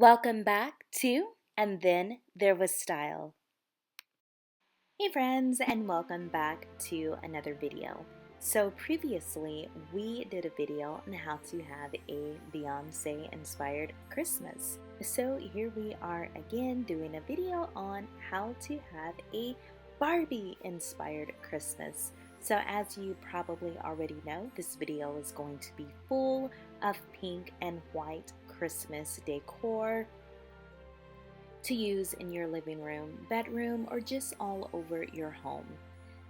Welcome back to And Then There Was Style. Hey friends, and welcome back to another video. So previously we did a video on how to have a Beyonce inspired Christmas. So here we are again doing a video on how to have a Barbie inspired Christmas. So as you probably already know, this video is going to be full of pink and white Christmas decor to use in your living room, bedroom, or just all over your home.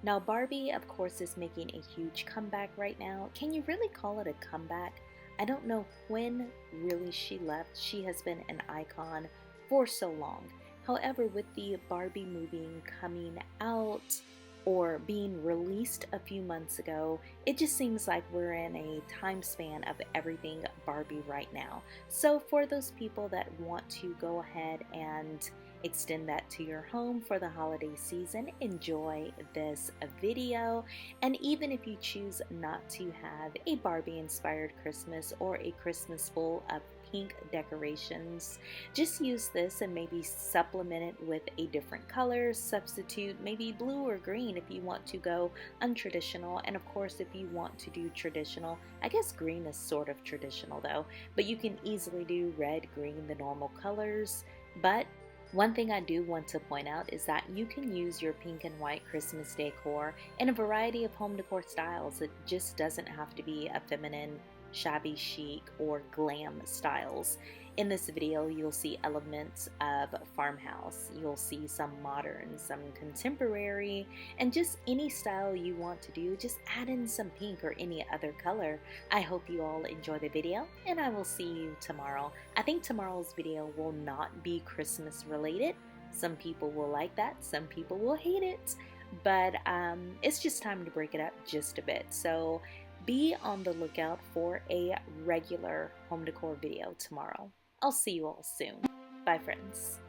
Now Barbie, of course, is making a huge comeback right now. Can you really call it a comeback? I don't know when really she left. She has been an icon for so long. However, with the Barbie movie coming out or being released a few months ago, it just seems like we're in a time span of everything Barbie right now. So for those people that want to go ahead and extend that to your home for the holiday season, enjoy this video. And even if you choose not to have a Barbie inspired Christmas or a Christmas full of pink decorations, just use this and maybe supplement it with a different color, substitute maybe blue or green if you want to go untraditional. And of course, if you want to do traditional, I guess green is sort of traditional though, but you can easily do red, green, the normal colors. But one thing I do want to point out is that you can use your pink and white Christmas decor in a variety of home decor styles. It just doesn't have to be a feminine, shabby chic, or glam styles. In this video, you'll see elements of farmhouse, you'll see some modern, some contemporary, and just any style you want to do, just add in some pink or any other color. I hope you all enjoy the video, and I will see you tomorrow. I think tomorrow's video will not be Christmas related. Some people will like that, some people will hate it, but it's just time to break it up just a bit. So be on the lookout for a regular home decor video tomorrow. I'll see you all soon. Bye, friends.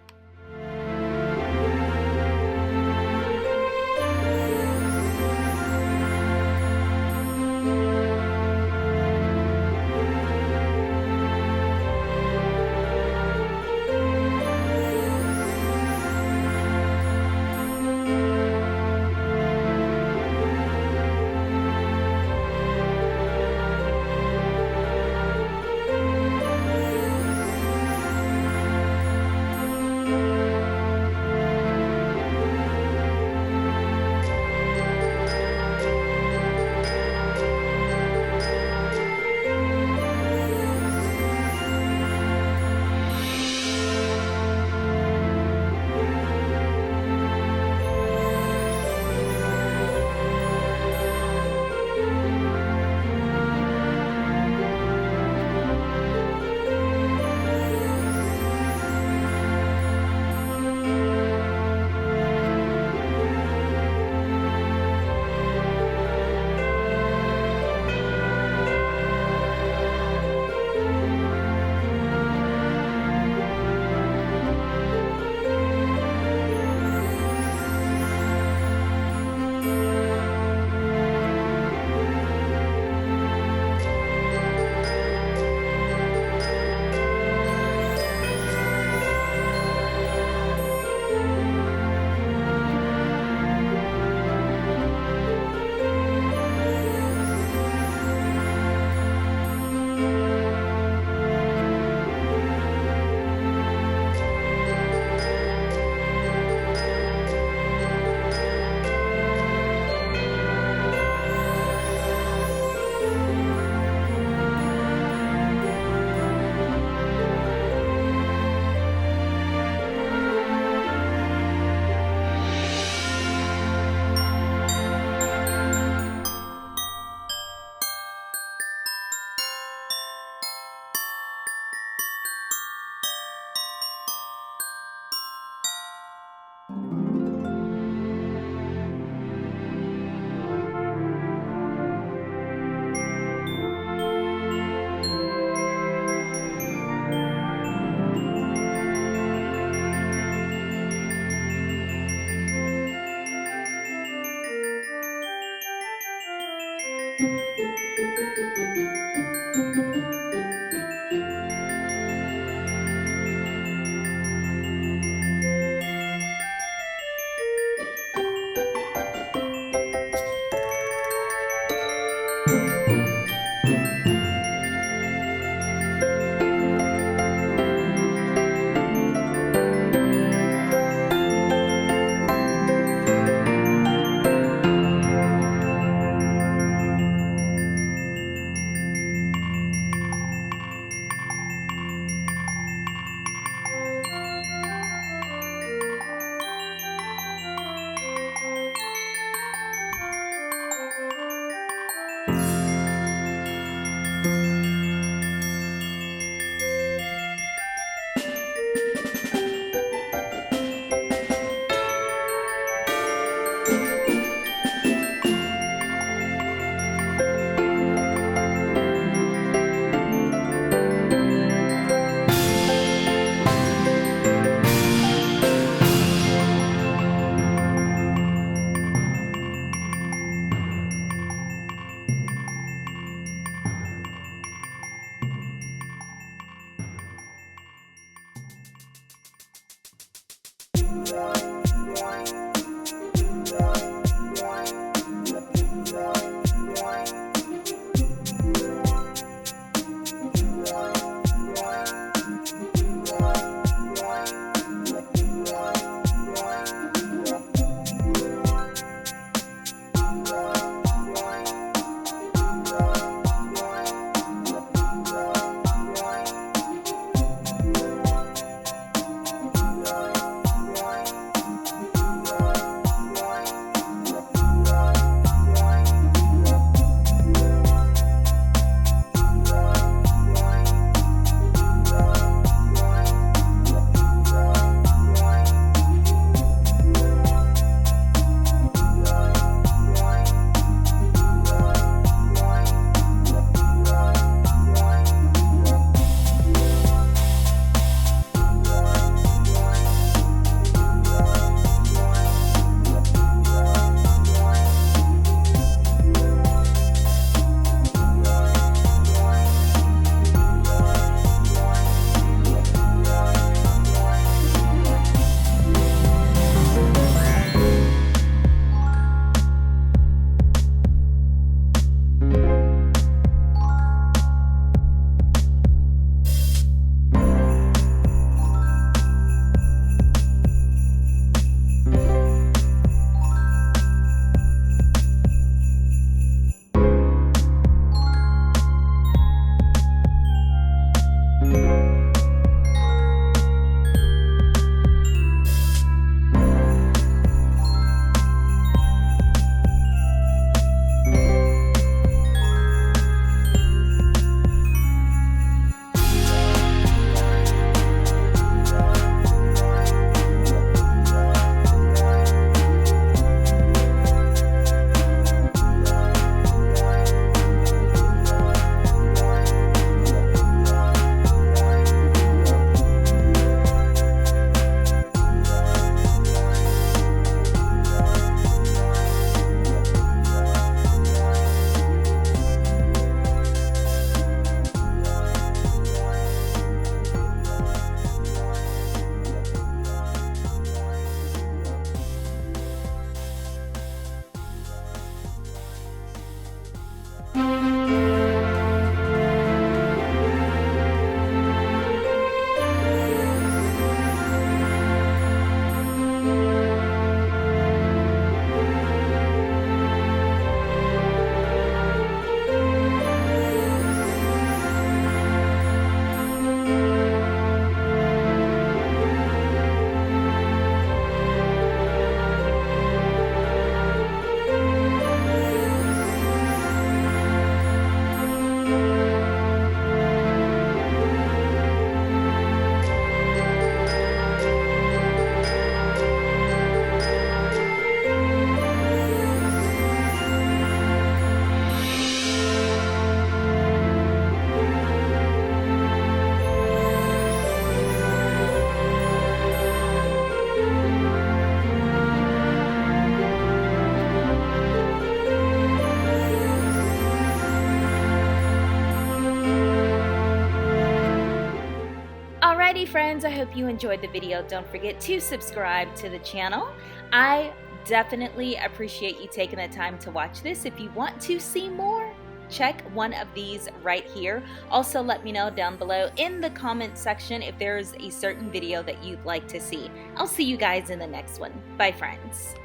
Alrighty friends, I hope you enjoyed the video. Don't forget to subscribe to the channel. I definitely appreciate you taking the time to watch this. If you want to see more, check one of these right here. Also, let me know down below in the comment section if there's a certain video that you'd like to see. I'll see you guys in the next one. Bye friends.